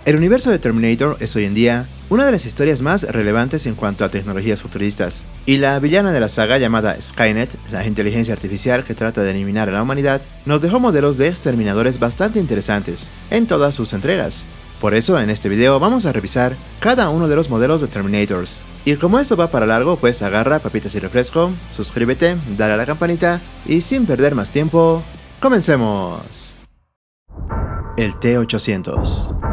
El universo de Terminator es hoy en día una de las historias más relevantes en cuanto a tecnologías futuristas, y la villana de la saga llamada Skynet, la inteligencia artificial que trata de eliminar a la humanidad, nos dejó modelos de exterminadores bastante interesantes en todas sus entregas. Por eso en este video vamos a revisar cada uno de los modelos de Terminators. Y como esto va para largo, pues agarra papitas y refresco, suscríbete, dale a la campanita y sin perder más tiempo, ¡comencemos! El T-800.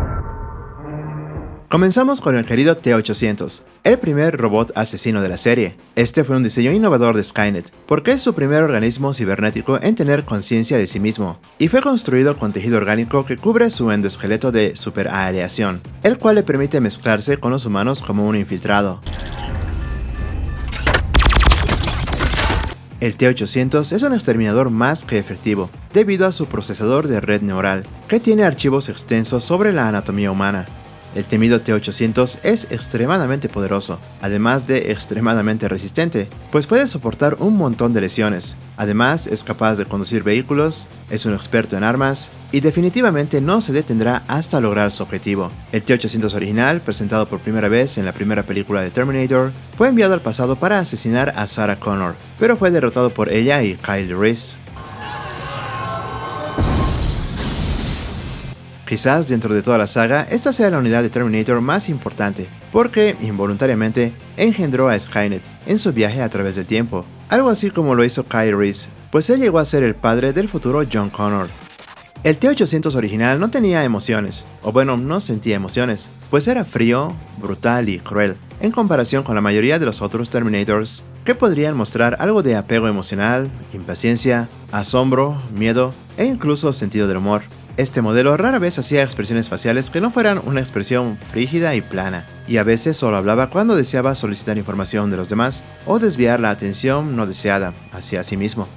Comenzamos con el querido T-800, el primer robot asesino de la serie. Este fue un diseño innovador de Skynet, porque es su primer organismo cibernético en tener conciencia de sí mismo, y fue construido con tejido orgánico que cubre su endoesqueleto de superaleación, el cual le permite mezclarse con los humanos como un infiltrado. El T-800 es un exterminador más que efectivo, debido a su procesador de red neural, que tiene archivos extensos sobre la anatomía humana. El temido T-800 es extremadamente poderoso, además de extremadamente resistente, pues puede soportar un montón de lesiones. Además, es capaz de conducir vehículos, es un experto en armas, y definitivamente no se detendrá hasta lograr su objetivo. El T-800 original, presentado por primera vez en la primera película de Terminator, fue enviado al pasado para asesinar a Sarah Connor, pero fue derrotado por ella y Kyle Reese. Quizás dentro de toda la saga, esta sea la unidad de Terminator más importante, porque involuntariamente engendró a Skynet en su viaje a través del tiempo, algo así como lo hizo Kyle Reese, pues él llegó a ser el padre del futuro John Connor. El T-800 original no tenía emociones, o bueno, no sentía emociones, pues era frío, brutal y cruel, en comparación con la mayoría de los otros Terminators, que podrían mostrar algo de apego emocional, impaciencia, asombro, miedo e incluso sentido del humor. Este modelo rara vez hacía expresiones faciales que no fueran una expresión frígida y plana, y a veces solo hablaba cuando deseaba solicitar información de los demás o desviar la atención no deseada hacia sí mismo.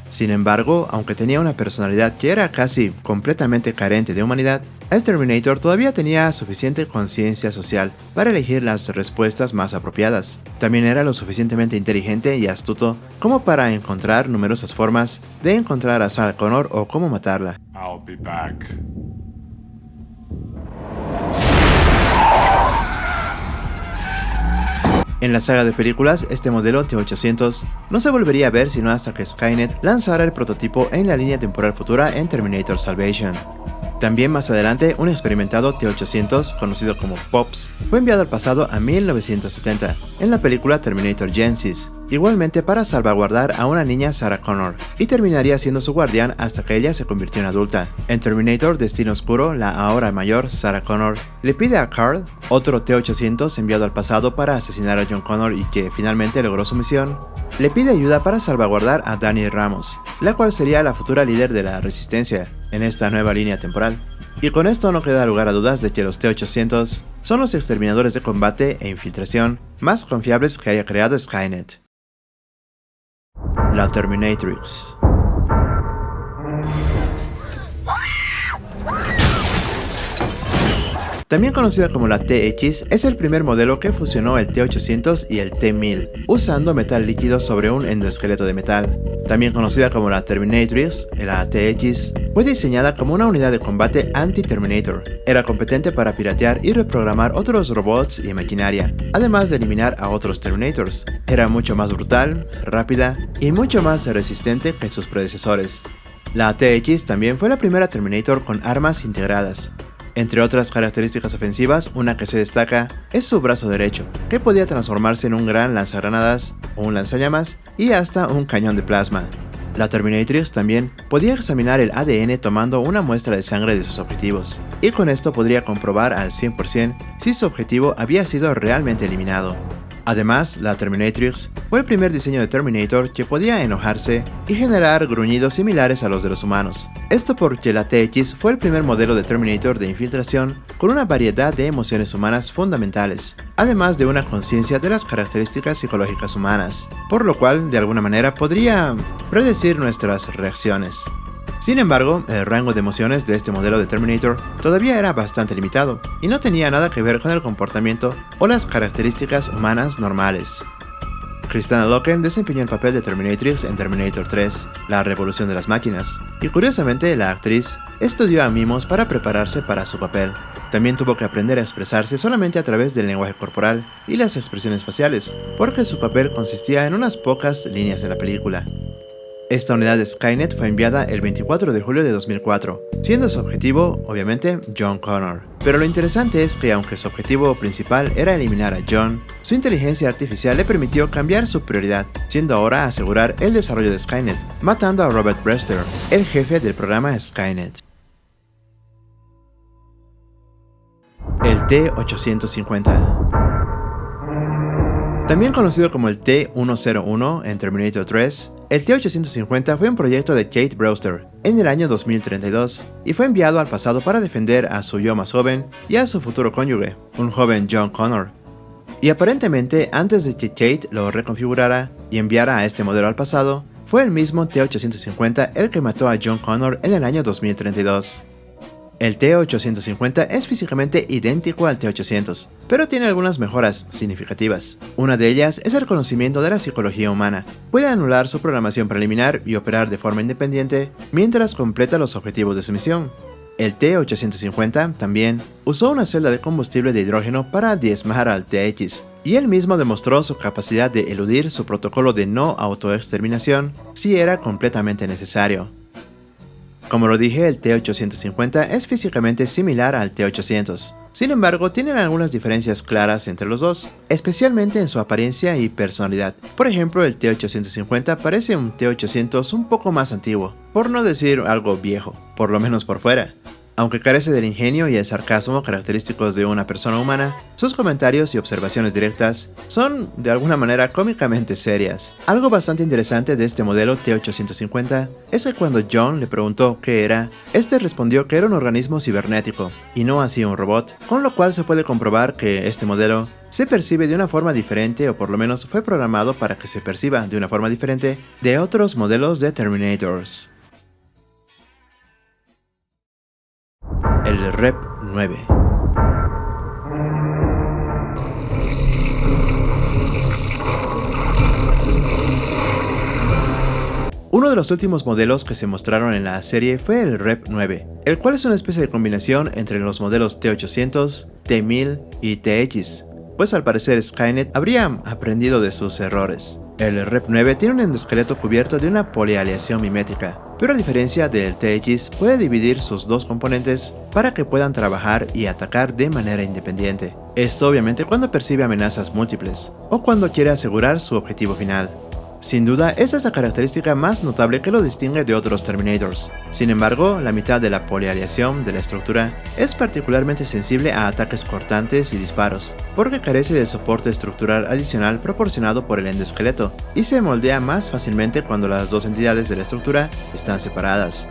Sin embargo, aunque tenía una personalidad que era casi completamente carente de humanidad, el Terminator todavía tenía suficiente conciencia social para elegir las respuestas más apropiadas. También era lo suficientemente inteligente y astuto como para encontrar numerosas formas de encontrar a Sarah Connor o cómo matarla. I'll be back. En la saga de películas, este modelo T-800 no se volvería a ver sino hasta que Skynet lanzara el prototipo en la línea temporal futura en Terminator Salvation. También más adelante, un experimentado T-800, conocido como Pops, fue enviado al pasado a 1970, en la película Terminator Genesis, igualmente para salvaguardar a una niña Sarah Connor, y terminaría siendo su guardián hasta que ella se convirtió en adulta. En Terminator Destino Oscuro, la ahora mayor Sarah Connor le pide a Carl, otro T-800 enviado al pasado para asesinar a John Connor y que finalmente logró su misión, le pide ayuda para salvaguardar a Dani Ramos, la cual sería la futura líder de la Resistencia en esta nueva línea temporal. Y con esto no queda lugar a dudas de que los T-800 son los exterminadores de combate e infiltración más confiables que haya creado Skynet. La Terminatrix. También conocida como la TX, es el primer modelo que fusionó el T-800 y el T-1000, usando metal líquido sobre un endoesqueleto de metal. También conocida como la Terminatrix, la TX, fue diseñada como una unidad de combate anti-Terminator. Era competente para piratear y reprogramar otros robots y maquinaria, además de eliminar a otros Terminators. Era mucho más brutal, rápida y mucho más resistente que sus predecesores. La TX también fue la primera Terminator con armas integradas. Entre otras características ofensivas, una que se destaca es su brazo derecho, que podía transformarse en un gran lanzagranadas, un lanzallamas y hasta un cañón de plasma. La Terminatrix también podía examinar el ADN tomando una muestra de sangre de sus objetivos, y con esto podría comprobar al 100% si su objetivo había sido realmente eliminado. Además, la Terminatrix fue el primer diseño de Terminator que podía enojarse y generar gruñidos similares a los de los humanos. Esto porque la TX fue el primer modelo de Terminator de infiltración con una variedad de emociones humanas fundamentales, además de una conciencia de las características psicológicas humanas, por lo cual de alguna manera podría predecir nuestras reacciones. Sin embargo, el rango de emociones de este modelo de Terminator todavía era bastante limitado y no tenía nada que ver con el comportamiento o las características humanas normales. Kristanna Loken desempeñó el papel de Terminatrix en Terminator 3, La Revolución de las Máquinas, y curiosamente la actriz estudió a mimos para prepararse para su papel. También tuvo que aprender a expresarse solamente a través del lenguaje corporal y las expresiones faciales, porque su papel consistía en unas pocas líneas de la película. Esta unidad de Skynet fue enviada el 24 de julio de 2004, siendo su objetivo, obviamente, John Connor. Pero lo interesante es que aunque su objetivo principal era eliminar a John, su inteligencia artificial le permitió cambiar su prioridad, siendo ahora asegurar el desarrollo de Skynet, matando a Robert Brewster, el jefe del programa Skynet. El T-850. También conocido como el T-101 en Terminator 3, el T-850 fue un proyecto de Kate Brewster en el año 2032 y fue enviado al pasado para defender a su yo más joven y a su futuro cónyuge, un joven John Connor. Y aparentemente, antes de que Kate lo reconfigurara y enviara a este modelo al pasado, fue el mismo T-850 el que mató a John Connor en el año 2032. El T-850 es físicamente idéntico al T-800, pero tiene algunas mejoras significativas. Una de ellas es el conocimiento de la psicología humana. Puede anular su programación preliminar y operar de forma independiente mientras completa los objetivos de su misión. El T-850 también usó una celda de combustible de hidrógeno para diezmar al TX, y él mismo demostró su capacidad de eludir su protocolo de no autoexterminación si era completamente necesario. Como lo dije, el T-850 es físicamente similar al T-800. Sin embargo, tienen algunas diferencias claras entre los dos, especialmente en su apariencia y personalidad. Por ejemplo, el T-850 parece un T-800 un poco más antiguo, por no decir algo viejo, por lo menos por fuera. Aunque carece del ingenio y el sarcasmo característicos de una persona humana, sus comentarios y observaciones directas son de alguna manera cómicamente serias. Algo bastante interesante de este modelo T-850 es que cuando John le preguntó qué era, este respondió que era un organismo cibernético, y no así un robot, con lo cual se puede comprobar que este modelo se percibe de una forma diferente, o por lo menos fue programado para que se perciba de una forma diferente de otros modelos de Terminators. El Rep-9. Uno de los últimos modelos que se mostraron en la serie fue el Rep-9, el cual es una especie de combinación entre los modelos T-800, T-1000 y TX, pues al parecer Skynet habría aprendido de sus errores. El Rep-9 tiene un endoesqueleto cubierto de una polialeación mimética, pero a diferencia del TX puede dividir sus dos componentes para que puedan trabajar y atacar de manera independiente. Esto obviamente cuando percibe amenazas múltiples, o cuando quiere asegurar su objetivo final. Sin duda, esta es la característica más notable que lo distingue de otros Terminators. Sin embargo, la mitad de la polialeación de la estructura es particularmente sensible a ataques cortantes y disparos, porque carece de soporte estructural adicional proporcionado por el endoesqueleto, y se moldea más fácilmente cuando las dos entidades de la estructura están separadas.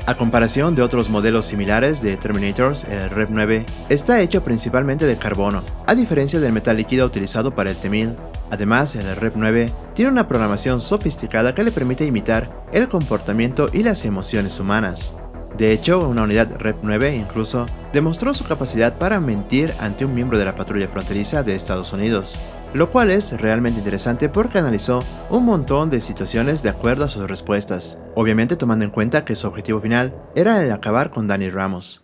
A comparación de otros modelos similares de Terminators, el Rep-9 está hecho principalmente de carbono, a diferencia del metal líquido utilizado para el T-1000. Además, el Rep-9 tiene una programación sofisticada que le permite imitar el comportamiento y las emociones humanas. De hecho, una unidad Rep-9 incluso demostró su capacidad para mentir ante un miembro de la patrulla fronteriza de Estados Unidos, lo cual es realmente interesante porque analizó un montón de situaciones de acuerdo a sus respuestas, obviamente tomando en cuenta que su objetivo final era el acabar con Danny Ramos.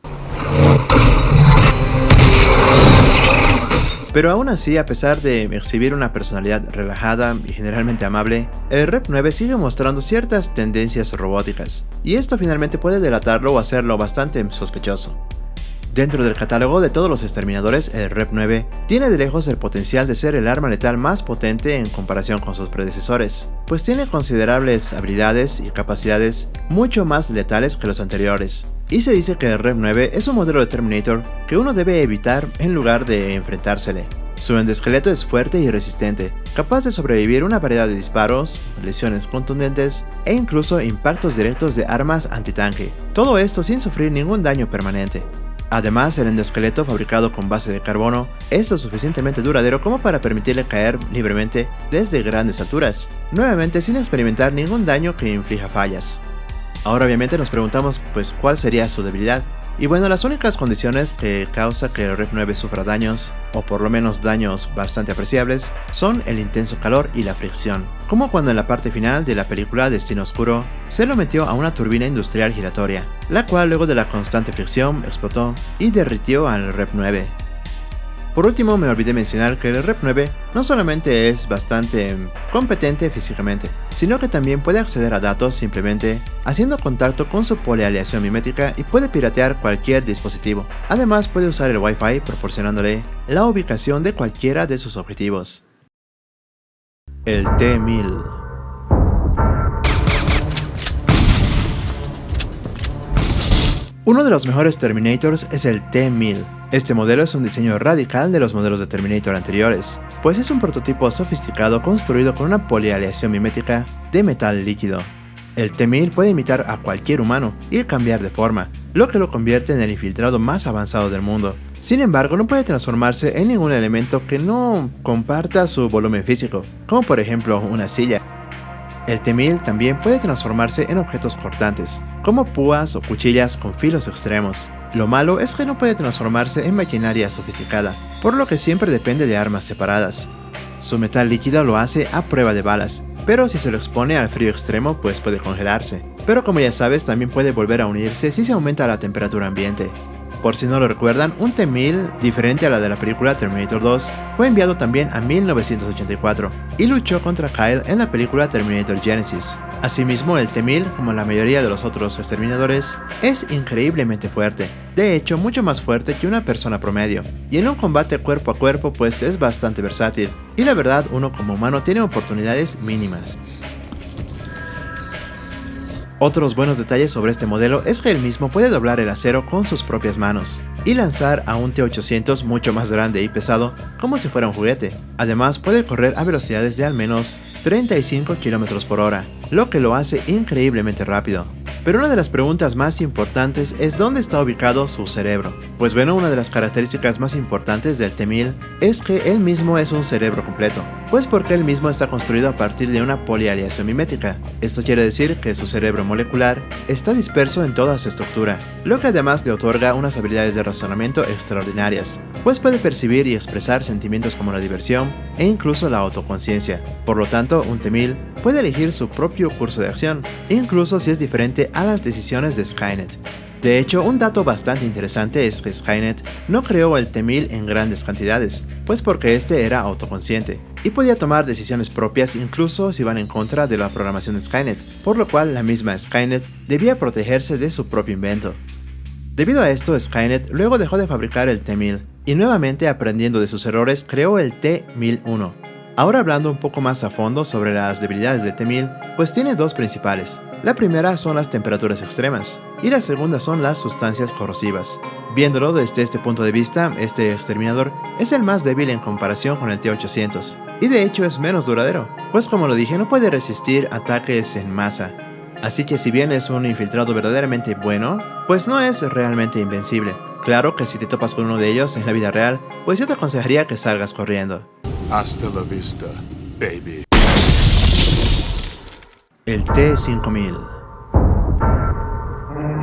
Pero aún así, a pesar de exhibir una personalidad relajada y generalmente amable, el Rep-9 sigue mostrando ciertas tendencias robóticas, y esto finalmente puede delatarlo o hacerlo bastante sospechoso. Dentro del catálogo de todos los exterminadores, el Rep-9 tiene de lejos el potencial de ser el arma letal más potente en comparación con sus predecesores, pues tiene considerables habilidades y capacidades mucho más letales que los anteriores. Y se dice que el Rep-9 es un modelo de Terminator que uno debe evitar en lugar de enfrentársele. Su endoesqueleto es fuerte y resistente, capaz de sobrevivir una variedad de disparos, lesiones contundentes e incluso impactos directos de armas antitanque, todo esto sin sufrir ningún daño permanente. Además, el endoesqueleto fabricado con base de carbono es lo suficientemente duradero como para permitirle caer libremente desde grandes alturas, nuevamente sin experimentar ningún daño que inflija fallas. Ahora obviamente nos preguntamos pues cuál sería su debilidad, Y bueno, las únicas condiciones que causa que el Rep-9 sufra daños, o por lo menos daños bastante apreciables, son el intenso calor y la fricción, como cuando en la parte final de la película Destino Oscuro se lo metió a una turbina industrial giratoria, la cual luego de la constante fricción explotó y derritió al Rep-9. Por último, me olvidé mencionar que el Rep-9 no solamente es bastante competente físicamente, sino que también puede acceder a datos simplemente haciendo contacto con su polialeación mimética y puede piratear cualquier dispositivo. Además, puede usar el Wi-Fi proporcionándole la ubicación de cualquiera de sus objetivos. El T-1000. Uno de los mejores Terminators es el T-1000. Este modelo es un diseño radical de los modelos de Terminator anteriores, pues es un prototipo sofisticado construido con una polialeación mimética de metal líquido. El T-1000 puede imitar a cualquier humano y cambiar de forma, lo que lo convierte en el infiltrado más avanzado del mundo. Sin embargo, no puede transformarse en ningún elemento que no comparta su volumen físico, como por ejemplo una silla. El T-1000 también puede transformarse en objetos cortantes, como púas o cuchillas con filos extremos. Lo malo es que no puede transformarse en maquinaria sofisticada, por lo que siempre depende de armas separadas. Su metal líquido lo hace a prueba de balas, pero si se lo expone al frío extremo pues puede congelarse. Pero como ya sabes, también puede volver a unirse si se aumenta la temperatura ambiente. Por si no lo recuerdan, un T-1000 diferente a la de la película Terminator 2 fue enviado también a 1984 y luchó contra Kyle en la película Terminator Genesis. Asimismo, el T-1000, como la mayoría de los otros exterminadores, es increíblemente fuerte, de hecho mucho más fuerte que una persona promedio, y en un combate cuerpo a cuerpo pues es bastante versátil, y la verdad uno como humano tiene oportunidades mínimas. Otros buenos detalles sobre este modelo es que el mismo puede doblar el acero con sus propias manos y lanzar a un T-800 mucho más grande y pesado como si fuera un juguete. Además puede correr a velocidades de al menos 35 km por hora, lo que lo hace increíblemente rápido. Pero una de las preguntas más importantes es dónde está ubicado su cerebro. Pues bueno, una de las características más importantes del T-1000 es que él mismo es un cerebro completo, pues porque él mismo está construido a partir de una polialeación mimética. Esto quiere decir que su cerebro molecular está disperso en toda su estructura, lo que además le otorga unas habilidades de razonamiento extraordinarias, pues puede percibir y expresar sentimientos como la diversión e incluso la autoconciencia. Por lo tanto, un T-1000 puede elegir su propio curso de acción, incluso si es diferente a las decisiones de Skynet. De hecho, un dato bastante interesante es que Skynet no creó el T-1000 en grandes cantidades, pues porque este era autoconsciente y podía tomar decisiones propias incluso si van en contra de la programación de Skynet, por lo cual la misma Skynet debía protegerse de su propio invento. Debido a esto, Skynet luego dejó de fabricar el T-1000 y nuevamente aprendiendo de sus errores creó el T-1001. Ahora hablando un poco más a fondo sobre las debilidades del T-1000, pues tiene dos principales. La primera son las temperaturas extremas y la segunda son las sustancias corrosivas. Viéndolo desde este punto de vista, este exterminador es el más débil en comparación con el T-800 y de hecho es menos duradero, pues como lo dije no puede resistir ataques en masa. Así que si bien es un infiltrado verdaderamente bueno, pues no es realmente invencible. Claro que si te topas con uno de ellos en la vida real, pues yo te aconsejaría que salgas corriendo. Hasta la vista, baby. El T-5000.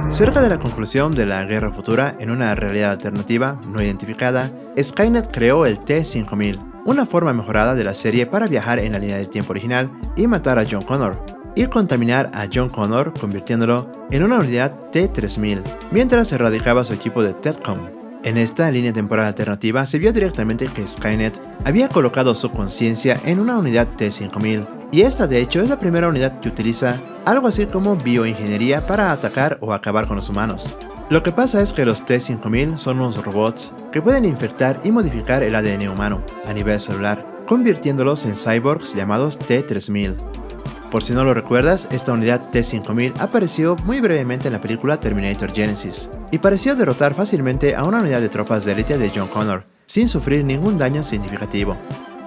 Cerca de la conclusión de la Guerra Futura, en una realidad alternativa no identificada, Skynet creó el T-5000, una forma mejorada de la serie para viajar en la línea del tiempo original y matar a John Connor, y contaminar a John Connor convirtiéndolo en una unidad T-3000, mientras erradicaba su equipo de TEDCOM. En esta línea temporal alternativa se vio directamente que Skynet había colocado su conciencia en una unidad T-5000, y esta de hecho es la primera unidad que utiliza algo así como bioingeniería para atacar o acabar con los humanos. Lo que pasa es que los T-5000 son unos robots que pueden infectar y modificar el ADN humano a nivel celular, convirtiéndolos en cyborgs llamados T-3000. Por si no lo recuerdas, esta unidad T-5000 apareció muy brevemente en la película Terminator Genesis, y pareció derrotar fácilmente a una unidad de tropas de élite de John Connor, sin sufrir ningún daño significativo.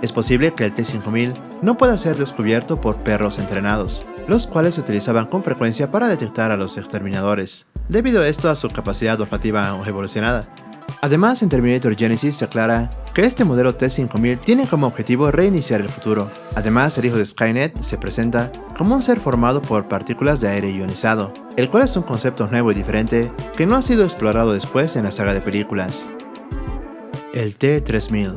Es posible que el T-5000 no pueda ser descubierto por perros entrenados, los cuales se utilizaban con frecuencia para detectar a los exterminadores, debido a esto a su capacidad olfativa evolucionada. Además, en Terminator Genisys se aclara que este modelo T-5000 tiene como objetivo reiniciar el futuro. Además, el hijo de Skynet se presenta como un ser formado por partículas de aire ionizado, el cual es un concepto nuevo y diferente que no ha sido explorado después en la saga de películas. El T-3000.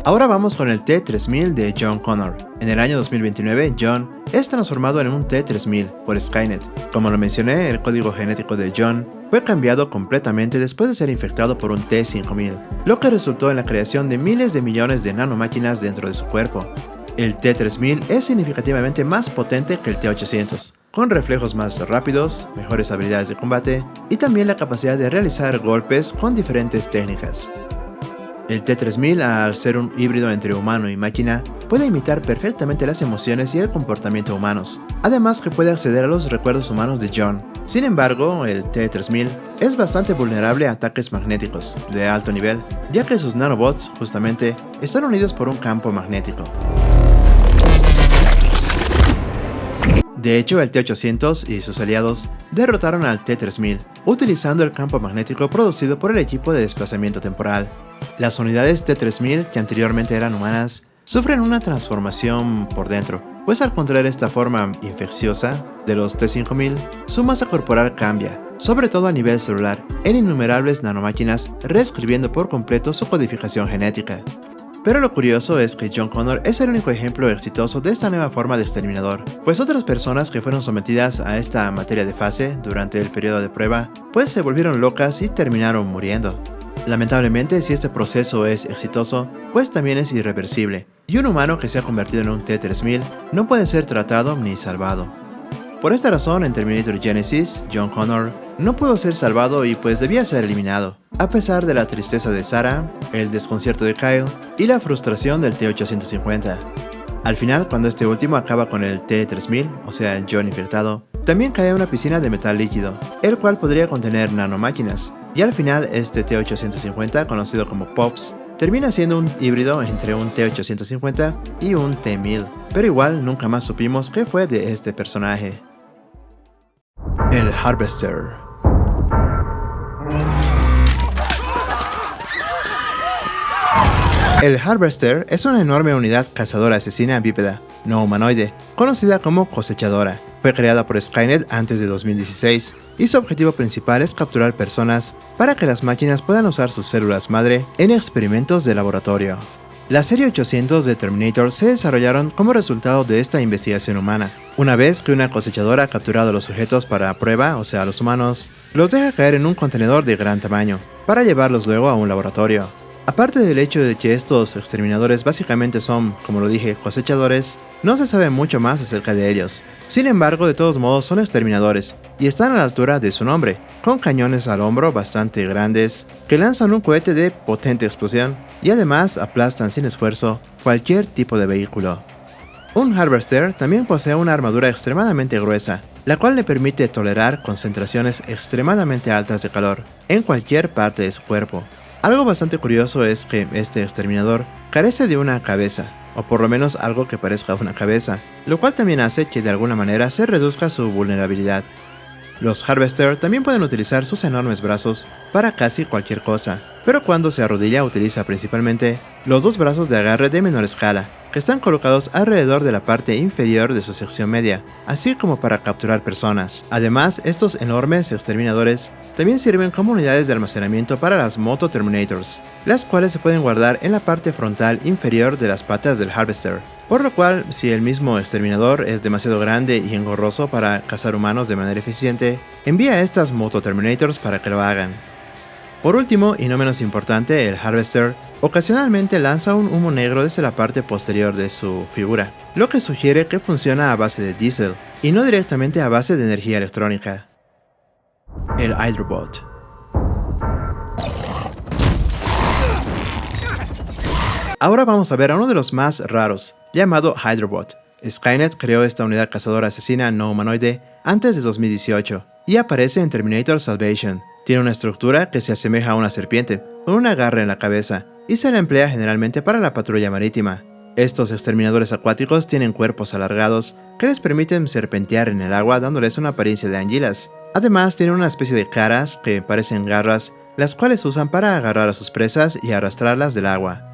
Ahora vamos con el T-3000 de John Connor. En el año 2029, John es transformado en un T-3000 por Skynet. Como lo mencioné, el código genético de John fue cambiado completamente después de ser infectado por un T-5000, lo que resultó en la creación de miles de millones de nanomáquinas dentro de su cuerpo. El T-3000 es significativamente más potente que el T-800, con reflejos más rápidos, mejores habilidades de combate y también la capacidad de realizar golpes con diferentes técnicas. El T-3000, al ser un híbrido entre humano y máquina, puede imitar perfectamente las emociones y el comportamiento humanos, además que puede acceder a los recuerdos humanos de John. Sin embargo, el T-3000 es bastante vulnerable a ataques magnéticos de alto nivel, ya que sus nanobots, justamente, están unidos por un campo magnético. De hecho, el T-800 y sus aliados derrotaron al T-3000, utilizando el campo magnético producido por el equipo de desplazamiento temporal. Las unidades T-3000, que anteriormente eran humanas, sufren una transformación por dentro, pues al contraer esta forma infecciosa de los T-5000, su masa corporal cambia, sobre todo a nivel celular, en innumerables nanomáquinas, reescribiendo por completo su codificación genética. Pero lo curioso es que John Connor es el único ejemplo exitoso de esta nueva forma de exterminador, pues otras personas que fueron sometidas a esta materia de fase durante el periodo de prueba, pues se volvieron locas y terminaron muriendo. Lamentablemente, si este proceso es exitoso, pues también es irreversible, y un humano que se ha convertido en un T-3000 no puede ser tratado ni salvado. Por esta razón, en Terminator Genisys, John Connor no pudo ser salvado y pues debía ser eliminado, a pesar de la tristeza de Sarah, el desconcierto de Kyle y la frustración del T-850. Al final, cuando este último acaba con el T-3000, o sea el John infectado, también cae a una piscina de metal líquido, el cual podría contener nanomáquinas, y al final este T-850, conocido como Pops, termina siendo un híbrido entre un T-850 y un T-1000, pero igual nunca más supimos qué fue de este personaje. El Harvester. El Harvester es una enorme unidad cazadora asesina bípeda, no humanoide, conocida como cosechadora. Fue creada por Skynet antes de 2016 y su objetivo principal es capturar personas para que las máquinas puedan usar sus células madre en experimentos de laboratorio. La serie 800 de Terminator se desarrollaron como resultado de esta investigación humana. Una vez que una cosechadora ha capturado a los sujetos para prueba, o sea, a los humanos, los deja caer en un contenedor de gran tamaño, para llevarlos luego a un laboratorio. Aparte del hecho de que estos exterminadores básicamente son, como lo dije, cosechadores, no se sabe mucho más acerca de ellos. Sin embargo, de todos modos son exterminadores, y están a la altura de su nombre, con cañones al hombro bastante grandes, que lanzan un cohete de potente explosión, y además aplastan sin esfuerzo cualquier tipo de vehículo. Un Harvester también posee una armadura extremadamente gruesa, la cual le permite tolerar concentraciones extremadamente altas de calor en cualquier parte de su cuerpo. Algo bastante curioso es que este exterminador carece de una cabeza, o por lo menos algo que parezca una cabeza, lo cual también hace que de alguna manera se reduzca su vulnerabilidad. Los Harvester también pueden utilizar sus enormes brazos para casi cualquier cosa, pero cuando se arrodilla utiliza principalmente los dos brazos de agarre de menor escala, que están colocados alrededor de la parte inferior de su sección media, así como para capturar personas. Además, estos enormes exterminadores también sirven como unidades de almacenamiento para las Moto Terminators, las cuales se pueden guardar en la parte frontal inferior de las patas del Harvester, por lo cual, si el mismo exterminador es demasiado grande y engorroso para cazar humanos de manera eficiente, envía a estas Moto Terminators para que lo hagan. Por último, y no menos importante, el Harvester ocasionalmente lanza un humo negro desde la parte posterior de su figura, lo que sugiere que funciona a base de diésel, y no directamente a base de energía electrónica. El Hydrobot. Ahora vamos a ver a uno de los más raros, llamado Hydrobot. Skynet creó esta unidad cazadora asesina no humanoide antes de 2018, y aparece en Terminator Salvation. Tiene una estructura que se asemeja a una serpiente, con una garra en la cabeza, y se la emplea generalmente para la patrulla marítima. Estos exterminadores acuáticos tienen cuerpos alargados que les permiten serpentear en el agua dándoles una apariencia de anguilas. Además tienen una especie de caras que parecen garras, las cuales usan para agarrar a sus presas y arrastrarlas del agua.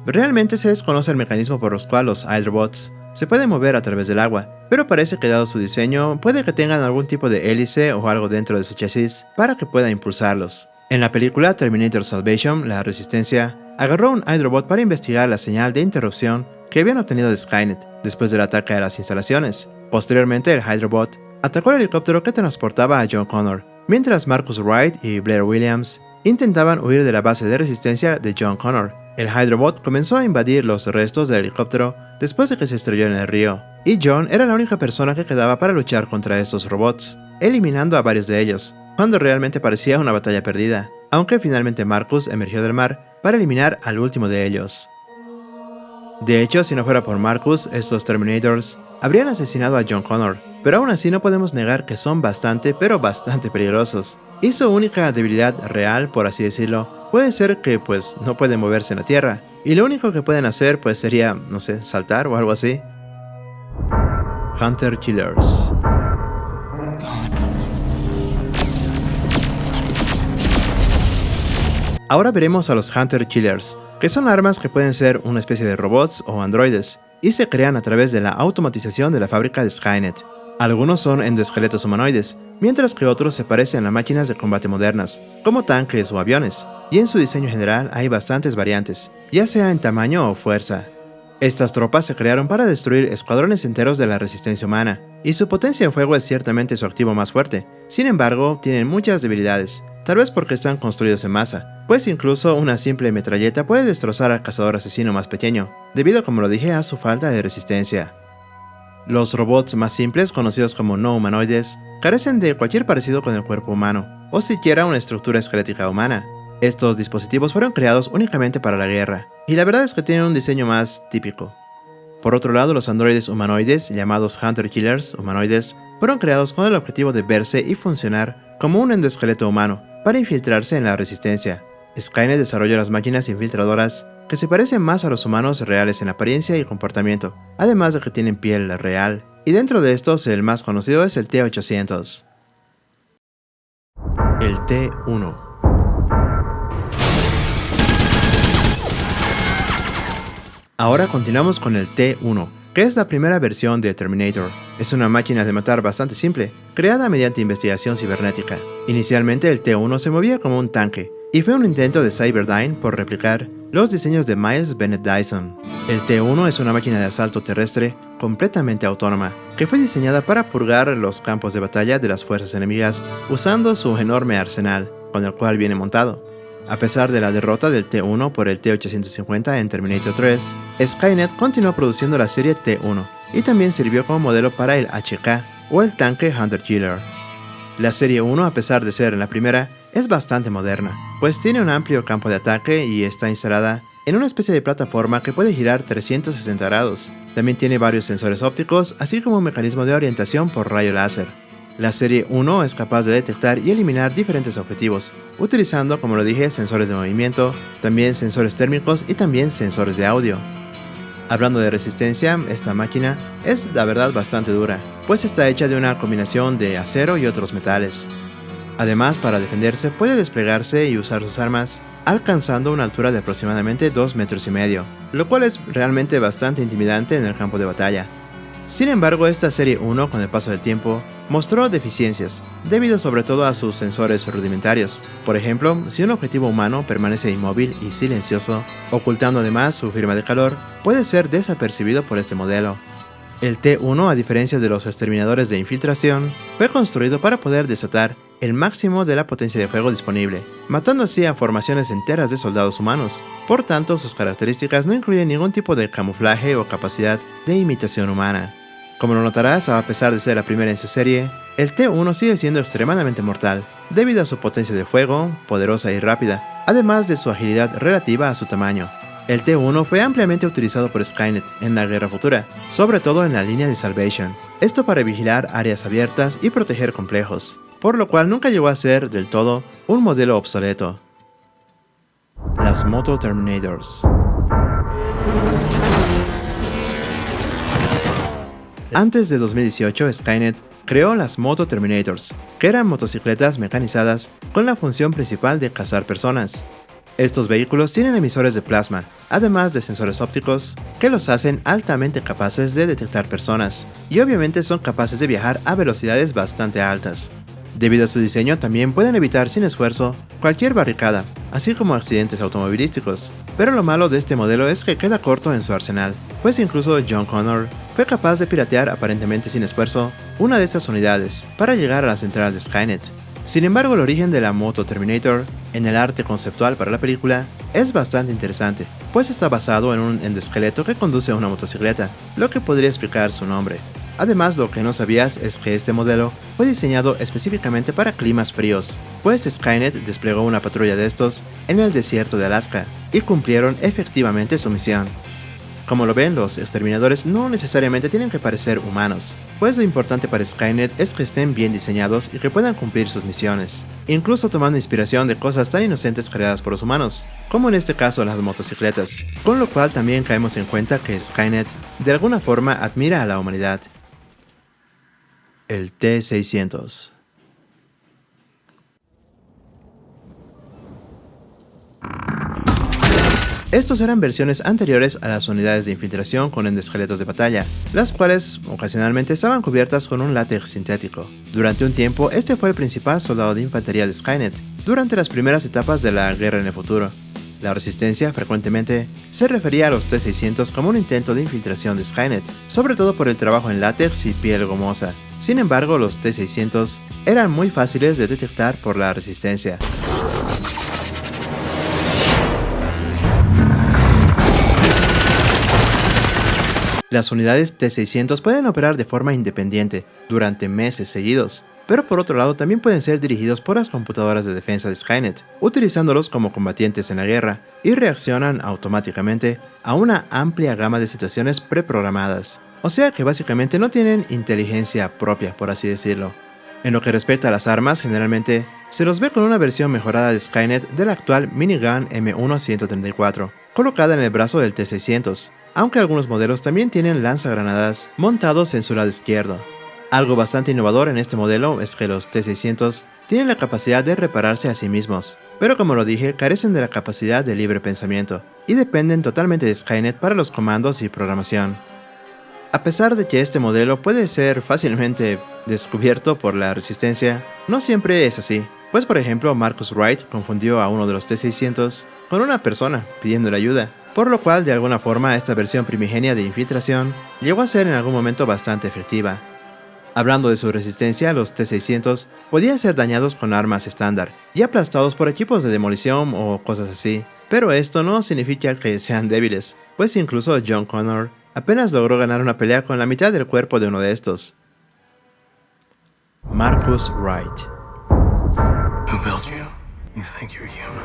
Realmente se desconoce el mecanismo por el cual los Hydrobots se pueden mover a través del agua, pero parece que dado su diseño, puede que tengan algún tipo de hélice o algo dentro de su chasis para que pueda impulsarlos. En la película Terminator Salvation, la Resistencia agarró un Hydrobot para investigar la señal de interrupción que habían obtenido de Skynet después del ataque a las instalaciones. Posteriormente, el Hydrobot atacó el helicóptero que transportaba a John Connor, mientras Marcus Wright y Blair Williams intentaban huir de la base de resistencia de John Connor. El Hydrobot comenzó a invadir los restos del helicóptero después de que se estrelló en el río, y John era la única persona que quedaba para luchar contra estos robots, eliminando a varios de ellos, cuando realmente parecía una batalla perdida, aunque finalmente Marcus emergió del mar para eliminar al último de ellos. De hecho, si no fuera por Marcus, estos Terminators habrían asesinado a John Connor, pero aún así no podemos negar que son bastante peligrosos. Y su única debilidad real, por así decirlo, puede ser que pues no pueden moverse en la tierra, y lo único que pueden hacer pues sería, no sé, saltar o algo así. Hunter Killers. Ahora veremos a los Hunter Killers, que son armas que pueden ser una especie de robots o androides, y se crean a través de la automatización de la fábrica de Skynet. Algunos son endoesqueletos humanoides, mientras que otros se parecen a máquinas de combate modernas, como tanques o aviones, y en su diseño general hay bastantes variantes, ya sea en tamaño o fuerza. Estas tropas se crearon para destruir escuadrones enteros de la resistencia humana, y su potencia en fuego es ciertamente su activo más fuerte. Sin embargo, tienen muchas debilidades, tal vez porque están construidos en masa, pues incluso una simple metralleta puede destrozar al cazador asesino más pequeño, debido, como lo dije, a su falta de resistencia. Los robots más simples, conocidos como no humanoides, carecen de cualquier parecido con el cuerpo humano, o siquiera una estructura esquelética humana. Estos dispositivos fueron creados únicamente para la guerra, y la verdad es que tienen un diseño más típico. Por otro lado, los androides humanoides, llamados Hunter Killers humanoides, fueron creados con el objetivo de verse y funcionar como un endoesqueleto humano, para infiltrarse en la resistencia. Skynet desarrolló las máquinas infiltradoras que se parecen más a los humanos reales en apariencia y comportamiento, además de que tienen piel real, y dentro de estos el más conocido es el T-800. El T-1. Ahora continuamos con el T-1, que es la primera versión de Terminator. Es una máquina de matar bastante simple, creada mediante investigación cibernética. Inicialmente el T-1 se movía como un tanque, y fue un intento de Cyberdyne por replicar los diseños de Miles Bennett Dyson. El T-1 es una máquina de asalto terrestre completamente autónoma, que fue diseñada para purgar los campos de batalla de las fuerzas enemigas usando su enorme arsenal, con el cual viene montado. A pesar de la derrota del T-1 por el T-850 en Terminator 3, Skynet continuó produciendo la serie T-1 y también sirvió como modelo para el HK o el tanque Hunter Killer. La serie 1, a pesar de ser la primera, es bastante moderna, pues tiene un amplio campo de ataque y está instalada en una especie de plataforma que puede girar 360 grados. También tiene varios sensores ópticos, así como un mecanismo de orientación por rayo láser. La serie 1 es capaz de detectar y eliminar diferentes objetivos, utilizando, como lo dije, sensores de movimiento, también sensores térmicos y también sensores de audio. Hablando de resistencia, esta máquina es la verdad bastante dura, pues está hecha de una combinación de acero y otros metales. Además, para defenderse puede desplegarse y usar sus armas, alcanzando una altura de aproximadamente 2,5 metros, lo cual es realmente bastante intimidante en el campo de batalla. Sin embargo, esta serie 1 con el paso del tiempo mostró deficiencias, debido sobre todo a sus sensores rudimentarios. Por ejemplo, si un objetivo humano permanece inmóvil y silencioso, ocultando además su firma de calor, puede ser desapercibido por este modelo. El T-1, a diferencia de los exterminadores de infiltración, fue construido para poder desatar el máximo de la potencia de fuego disponible, matando así a formaciones enteras de soldados humanos. Por tanto, sus características no incluyen ningún tipo de camuflaje o capacidad de imitación humana. Como lo notarás, a pesar de ser la primera en su serie, el T-1 sigue siendo extremadamente mortal, debido a su potencia de fuego, poderosa y rápida, además de su agilidad relativa a su tamaño. El T-1 fue ampliamente utilizado por Skynet en la guerra futura, sobre todo en la línea de Salvation, esto para vigilar áreas abiertas y proteger complejos, por lo cual nunca llegó a ser del todo un modelo obsoleto. Las Moto Terminators. Antes de 2018, Skynet creó las Moto Terminators, que eran motocicletas mecanizadas con la función principal de cazar personas. Estos vehículos tienen emisores de plasma, además de sensores ópticos, que los hacen altamente capaces de detectar personas, y obviamente son capaces de viajar a velocidades bastante altas. Debido a su diseño, también pueden evitar sin esfuerzo cualquier barricada, así como accidentes automovilísticos. Pero lo malo de este modelo es que queda corto en su arsenal, pues incluso John Connor fue capaz de piratear aparentemente sin esfuerzo una de estas unidades para llegar a la central de Skynet. Sin embargo, el origen de la Moto Terminator en el arte conceptual para la película es bastante interesante, pues está basado en un endoesqueleto que conduce a una motocicleta, lo que podría explicar su nombre. Además, lo que no sabías es que este modelo fue diseñado específicamente para climas fríos, pues Skynet desplegó una patrulla de estos en el desierto de Alaska, y cumplieron efectivamente su misión. Como lo ven, los exterminadores no necesariamente tienen que parecer humanos, pues lo importante para Skynet es que estén bien diseñados y que puedan cumplir sus misiones, incluso tomando inspiración de cosas tan inocentes creadas por los humanos, como en este caso las motocicletas, con lo cual también caemos en cuenta que Skynet de alguna forma admira a la humanidad. El T-600. Estos eran versiones anteriores a las unidades de infiltración con endoesqueletos de batalla, las cuales ocasionalmente estaban cubiertas con un látex sintético. Durante un tiempo, este fue el principal soldado de infantería de Skynet, durante las primeras etapas de la guerra en el futuro. La resistencia frecuentemente se refería a los T-600 como un intento de infiltración de Skynet, sobre todo por el trabajo en látex y piel gomosa. Sin embargo, los T-600 eran muy fáciles de detectar por la resistencia. Las unidades T-600 pueden operar de forma independiente durante meses seguidos, pero por otro lado también pueden ser dirigidos por las computadoras de defensa de Skynet, utilizándolos como combatientes en la guerra, y reaccionan automáticamente a una amplia gama de situaciones preprogramadas. O sea que básicamente no tienen inteligencia propia, por así decirlo. En lo que respecta a las armas, generalmente se los ve con una versión mejorada de Skynet de la actual minigun M1-134, colocada en el brazo del T-600, aunque algunos modelos también tienen lanzagranadas montados en su lado izquierdo. Algo bastante innovador en este modelo es que los T-600 tienen la capacidad de repararse a sí mismos, pero como lo dije, carecen de la capacidad de libre pensamiento, y dependen totalmente de Skynet para los comandos y programación. A pesar de que este modelo puede ser fácilmente descubierto por la resistencia, no siempre es así, pues por ejemplo Marcus Wright confundió a uno de los T-600 con una persona pidiéndole ayuda, por lo cual de alguna forma esta versión primigenia de infiltración llegó a ser en algún momento bastante efectiva. Hablando de su resistencia, los T-600 podían ser dañados con armas estándar y aplastados por equipos de demolición o cosas así, pero esto no significa que sean débiles, pues incluso John Connor apenas logró ganar una pelea con la mitad del cuerpo de uno de estos. Marcus Wright. Who built you? You think you're human?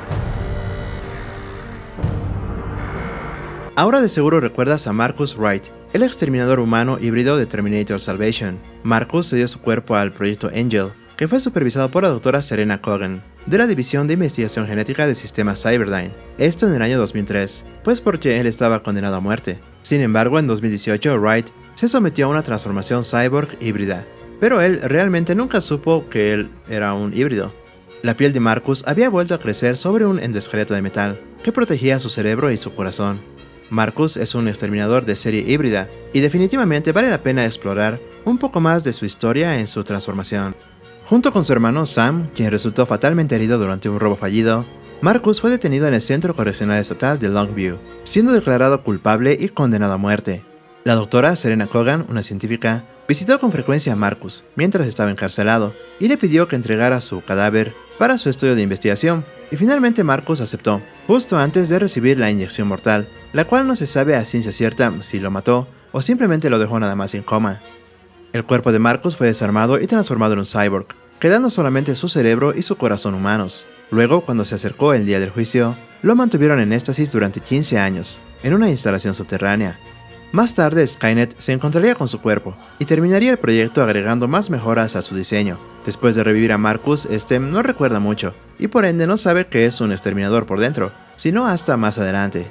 Ahora de seguro recuerdas a Marcus Wright, el exterminador humano híbrido de Terminator Salvation. Marcus cedió su cuerpo al proyecto Angel, que fue supervisado por la doctora Serena Cogan, de la División de Investigación Genética del Sistema Cyberdyne, esto en el año 2003, pues porque él estaba condenado a muerte. Sin embargo, en 2018 Wright se sometió a una transformación cyborg híbrida, pero él realmente nunca supo que él era un híbrido. La piel de Marcus había vuelto a crecer sobre un endoesqueleto de metal, que protegía su cerebro y su corazón. Marcus es un exterminador de serie híbrida, y definitivamente vale la pena explorar un poco más de su historia en su transformación. Junto con su hermano Sam, quien resultó fatalmente herido durante un robo fallido, Marcus fue detenido en el Centro Correccional Estatal de Longview, siendo declarado culpable y condenado a muerte. La doctora Serena Cogan, una científica, visitó con frecuencia a Marcus mientras estaba encarcelado y le pidió que entregara su cadáver para su estudio de investigación, y finalmente Marcus aceptó, justo antes de recibir la inyección mortal, la cual no se sabe a ciencia cierta si lo mató o simplemente lo dejó nada más en coma. El cuerpo de Marcus fue desarmado y transformado en un cyborg, quedando solamente su cerebro y su corazón humanos. Luego, cuando se acercó el día del juicio, lo mantuvieron en éxtasis durante 15 años, en una instalación subterránea. Más tarde, Skynet se encontraría con su cuerpo, y terminaría el proyecto agregando más mejoras a su diseño. Después de revivir a Marcus, este no recuerda mucho, y por ende no sabe que es un exterminador por dentro, sino hasta más adelante.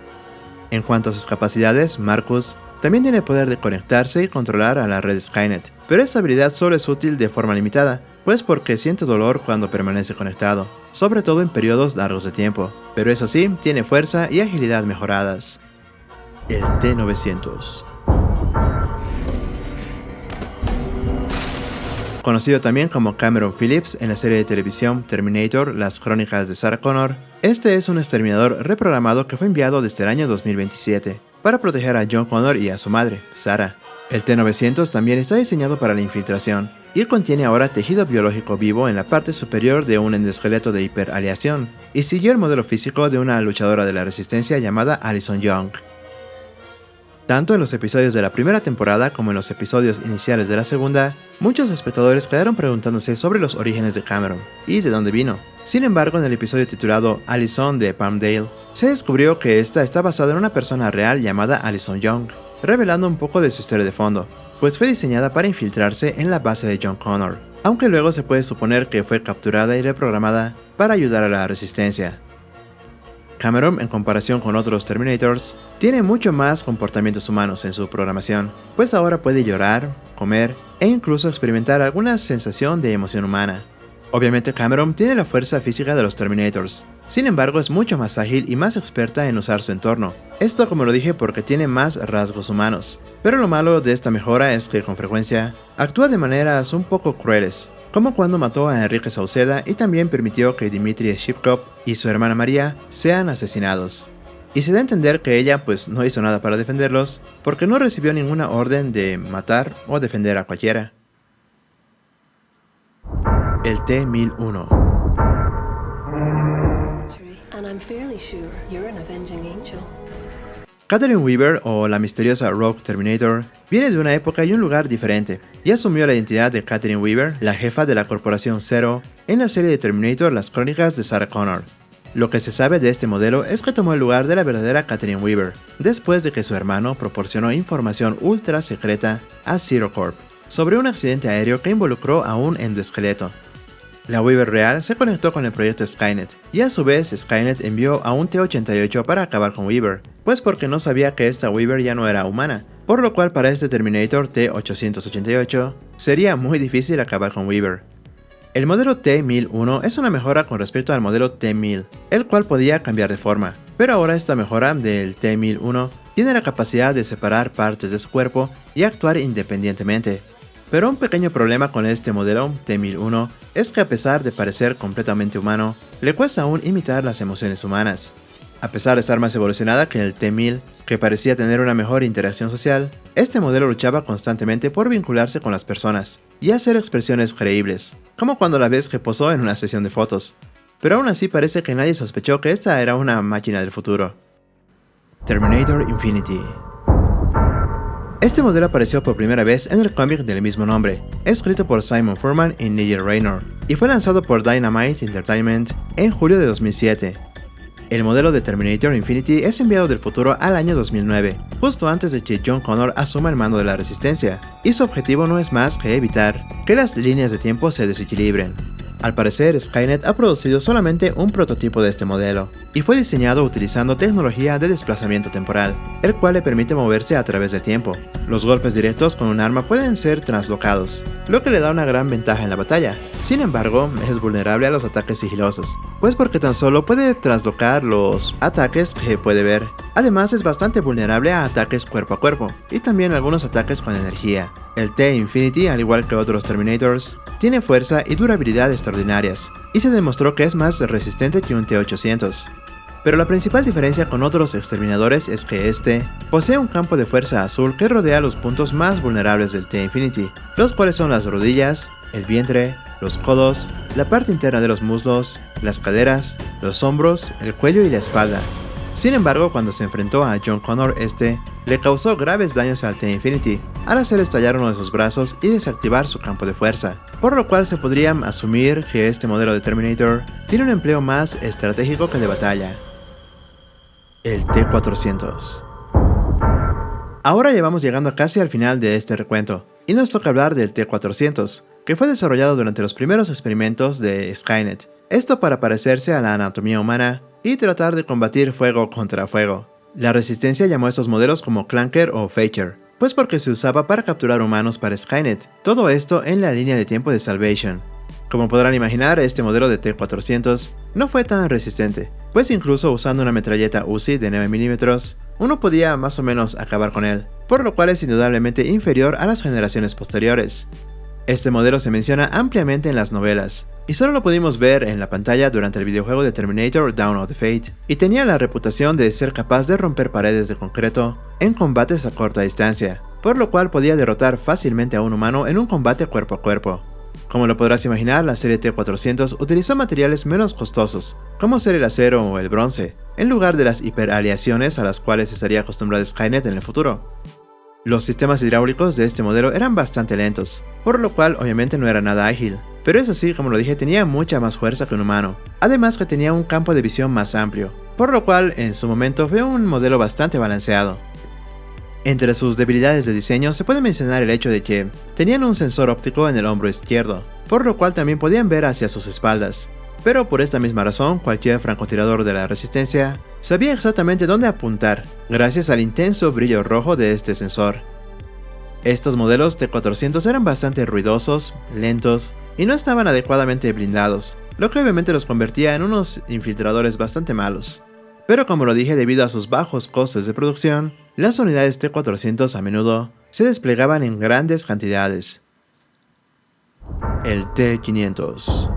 En cuanto a sus capacidades, Marcus También tiene el poder de conectarse y controlar a la red Skynet, pero esta habilidad solo es útil de forma limitada, pues porque siente dolor cuando permanece conectado, sobre todo en periodos largos de tiempo, pero eso sí, tiene fuerza y agilidad mejoradas. El T-900. Conocido también como Cameron Phillips en la serie de televisión Terminator, Las Crónicas de Sarah Connor, este es un exterminador reprogramado que fue enviado desde el año 2027 para proteger a John Connor y a su madre, Sarah. El T-900 también está diseñado para la infiltración y contiene ahora tejido biológico vivo en la parte superior de un endoesqueleto de hiperaleación, y siguió el modelo físico de una luchadora de la resistencia llamada Allison Young. Tanto en los episodios de la primera temporada como en los episodios iniciales de la segunda, muchos espectadores quedaron preguntándose sobre los orígenes de Cameron y de dónde vino. Sin embargo, en el episodio titulado Allison de Palmdale, se descubrió que esta está basada en una persona real llamada Allison Young, revelando un poco de su historia de fondo, pues fue diseñada para infiltrarse en la base de John Connor, aunque luego se puede suponer que fue capturada y reprogramada para ayudar a la resistencia. Cameron, en comparación con otros Terminators, tiene mucho más comportamientos humanos en su programación, pues ahora puede llorar, comer e incluso experimentar alguna sensación de emoción humana. Obviamente Cameron tiene la fuerza física de los Terminators, sin embargo es mucho más ágil y más experta en usar su entorno. Esto, como lo dije, porque tiene más rasgos humanos, pero lo malo de esta mejora es que con frecuencia actúa de maneras un poco crueles, como cuando mató a Enrique Sauceda y también permitió que Dmitry Shipkov y su hermana María sean asesinados. Y se da a entender que ella pues no hizo nada para defenderlos, porque no recibió ninguna orden de matar o defender a cualquiera. El T-1001. Catherine Weaver, o la misteriosa Rogue Terminator, viene de una época y un lugar diferente, y asumió la identidad de Catherine Weaver, la jefa de la Corporación Zero, en la serie de Terminator Las Crónicas de Sarah Connor. Lo que se sabe de este modelo es que tomó el lugar de la verdadera Catherine Weaver, después de que su hermano proporcionó información ultra secreta a Zero Corp sobre un accidente aéreo que involucró a un endoesqueleto. La Weaver real se conectó con el proyecto Skynet, y a su vez Skynet envió a un T-88 para acabar con Weaver, pues porque no sabía que esta Weaver ya no era humana, por lo cual para este Terminator T-888 sería muy difícil acabar con Weaver. El modelo T-1001 es una mejora con respecto al modelo T-1000, el cual podía cambiar de forma, pero ahora esta mejora del T-1001 tiene la capacidad de separar partes de su cuerpo y actuar independientemente. Pero un pequeño problema con este modelo T-1001 es que a pesar de parecer completamente humano, le cuesta aún imitar las emociones humanas. A pesar de estar más evolucionada que el T-1000, que parecía tener una mejor interacción social, este modelo luchaba constantemente por vincularse con las personas y hacer expresiones creíbles, como cuando la ves que posó en una sesión de fotos. Pero aún así parece que nadie sospechó que esta era una máquina del futuro. Terminator Infinity. Este modelo apareció por primera vez en el cómic del mismo nombre, escrito por Simon Furman y Nigel Raynor, y fue lanzado por Dynamite Entertainment en julio de 2007. El modelo de Terminator Infinity es enviado del futuro al año 2009, justo antes de que John Connor asuma el mando de la Resistencia, y su objetivo no es más que evitar que las líneas de tiempo se desequilibren. Al parecer, Skynet ha producido solamente un prototipo de este modelo, y fue diseñado utilizando tecnología de desplazamiento temporal, el cual le permite moverse a través del tiempo. Los golpes directos con un arma pueden ser translocados, lo que le da una gran ventaja en la batalla. Sin embargo, es vulnerable a los ataques sigilosos, pues porque tan solo puede traslocar los ataques que puede ver. Además, es bastante vulnerable a ataques cuerpo a cuerpo, y también algunos ataques con energía. El T-Infinity, al igual que otros Terminators, tiene fuerza y durabilidad extraordinarias, y se demostró que es más resistente que un T-800. Pero la principal diferencia con otros exterminadores es que este posee un campo de fuerza azul que rodea los puntos más vulnerables del T-Infinity, los cuales son las rodillas, el vientre, los codos, la parte interna de los muslos, las caderas, los hombros, el cuello y la espalda. Sin embargo, cuando se enfrentó a John Connor, le causó graves daños al T-Infinity al hacer estallar uno de sus brazos y desactivar su campo de fuerza, por lo cual se podría asumir que este modelo de Terminator tiene un empleo más estratégico que de batalla. El T-400. Ahora ya vamos llegando casi al final de este recuento, y nos toca hablar del T-400, que fue desarrollado durante los primeros experimentos de Skynet, esto para parecerse a la anatomía humana y tratar de combatir fuego contra fuego. La Resistencia llamó a estos modelos como Clanker o Faker, pues porque se usaba para capturar humanos para Skynet, todo esto en la línea de tiempo de Salvation. Como podrán imaginar, este modelo de T-400 no fue tan resistente, pues incluso usando una metralleta Uzi de 9mm, uno podía más o menos acabar con él, por lo cual es indudablemente inferior a las generaciones posteriores. Este modelo se menciona ampliamente en las novelas, y solo lo pudimos ver en la pantalla durante el videojuego de Terminator Dawn of the Fate, y tenía la reputación de ser capaz de romper paredes de concreto en combates a corta distancia, por lo cual podía derrotar fácilmente a un humano en un combate cuerpo a cuerpo. Como lo podrás imaginar, la serie T-400 utilizó materiales menos costosos, como ser el acero o el bronce, en lugar de las hiperaleaciones a las cuales estaría acostumbrada Skynet en el futuro. Los sistemas hidráulicos de este modelo eran bastante lentos, por lo cual obviamente no era nada ágil, pero eso sí, como lo dije, tenía mucha más fuerza que un humano, además que tenía un campo de visión más amplio, por lo cual en su momento fue un modelo bastante balanceado. Entre sus debilidades de diseño se puede mencionar el hecho de que tenían un sensor óptico en el hombro izquierdo, por lo cual también podían ver hacia sus espaldas. Pero por esta misma razón, cualquier francotirador de la Resistencia sabía exactamente dónde apuntar, gracias al intenso brillo rojo de este sensor. Estos modelos T-400 eran bastante ruidosos, lentos y no estaban adecuadamente blindados, lo que obviamente los convertía en unos infiltradores bastante malos. Pero como lo dije, debido a sus bajos costes de producción, las unidades T-400 a menudo se desplegaban en grandes cantidades. El T-500.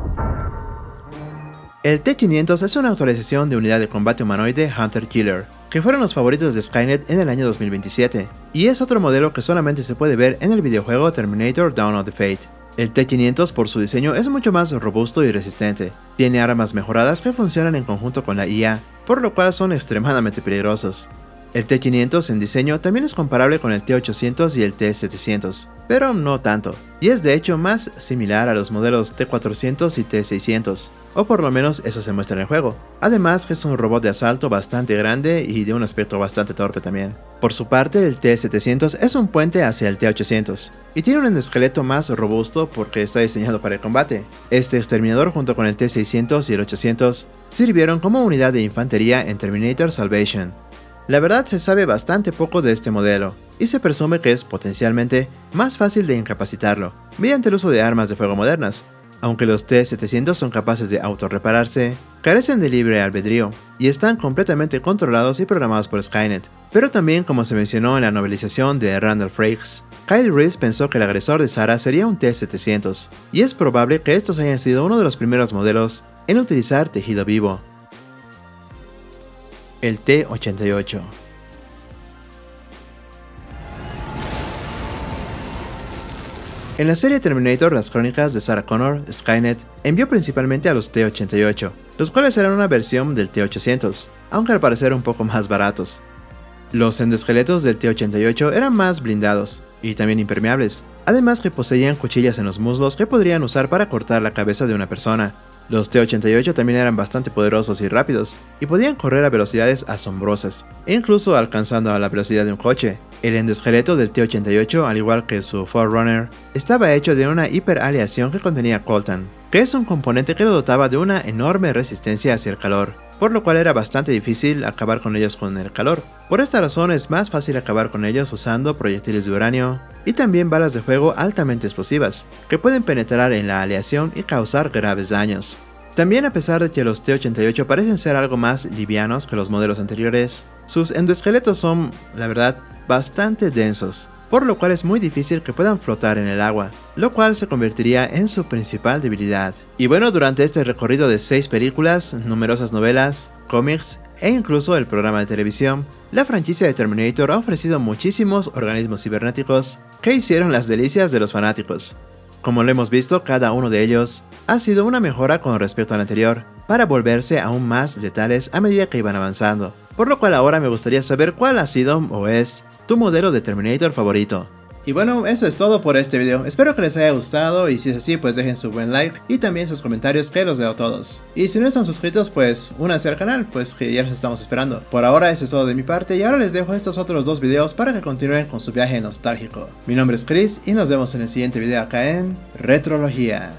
El T-500 es una actualización de unidad de combate humanoide Hunter Killer, que fueron los favoritos de Skynet en el año 2027, y es otro modelo que solamente se puede ver en el videojuego Terminator Dawn of the Fate. El T-500 por su diseño es mucho más robusto y resistente, tiene armas mejoradas que funcionan en conjunto con la IA, por lo cual son extremadamente peligrosos. El T-500 en diseño también es comparable con el T-800 y el T-700, pero no tanto, y es de hecho más similar a los modelos T-400 y T-600, o por lo menos eso se muestra en el juego. Además que es un robot de asalto bastante grande y de un aspecto bastante torpe también. Por su parte, el T-700 es un puente hacia el T-800, y tiene un endosqueleto más robusto porque está diseñado para el combate. Este exterminador junto con el T-600 y el 800 sirvieron como unidad de infantería en Terminator Salvation. La verdad se sabe bastante poco de este modelo, y se presume que es potencialmente más fácil de incapacitarlo, mediante el uso de armas de fuego modernas. Aunque los T-700 son capaces de autorrepararse, carecen de libre albedrío, y están completamente controlados y programados por Skynet. Pero también, como se mencionó en la novelización de Randall Frakes, Kyle Reese pensó que el agresor de Sarah sería un T-700, y es probable que estos hayan sido uno de los primeros modelos en utilizar tejido vivo. El T-88. En la serie Terminator, las crónicas de Sarah Connor, Skynet envió principalmente a los T-88, los cuales eran una versión del T-800, aunque al parecer un poco más baratos. Los endoesqueletos del T-88 eran más blindados, y también impermeables, además que poseían cuchillas en los muslos que podrían usar para cortar la cabeza de una persona. Los T-88 también eran bastante poderosos y rápidos, y podían correr a velocidades asombrosas, incluso alcanzando a la velocidad de un coche. El endoesqueleto del T-88, al igual que su Forerunner, estaba hecho de una hiperaleación que contenía coltan, que es un componente que lo dotaba de una enorme resistencia hacia el calor, por lo cual era bastante difícil acabar con ellos con el calor. Por esta razón es más fácil acabar con ellos usando proyectiles de uranio y también balas de fuego altamente explosivas, que pueden penetrar en la aleación y causar graves daños. También, a pesar de que los T-88 parecen ser algo más livianos que los modelos anteriores, sus endoesqueletos son, la verdad, bastante densos, por lo cual es muy difícil que puedan flotar en el agua, lo cual se convertiría en su principal debilidad. Y bueno, durante este recorrido de 6 películas, numerosas novelas, cómics e incluso el programa de televisión, la franquicia de Terminator ha ofrecido muchísimos organismos cibernéticos que hicieron las delicias de los fanáticos. Como lo hemos visto, cada uno de ellos ha sido una mejora con respecto al anterior, para volverse aún más letales a medida que iban avanzando, por lo cual ahora me gustaría saber cuál ha sido o es tu modelo de Terminator favorito. Y bueno, eso es todo por este video, espero que les haya gustado y si es así pues dejen su buen like y también sus comentarios que los leo todos. Y si no están suscritos pues únanse al canal, pues que ya los estamos esperando. Por ahora eso es todo de mi parte y ahora les dejo estos otros 2 videos para que continúen con su viaje nostálgico. Mi nombre es Chris y nos vemos en el siguiente video acá en Retrología.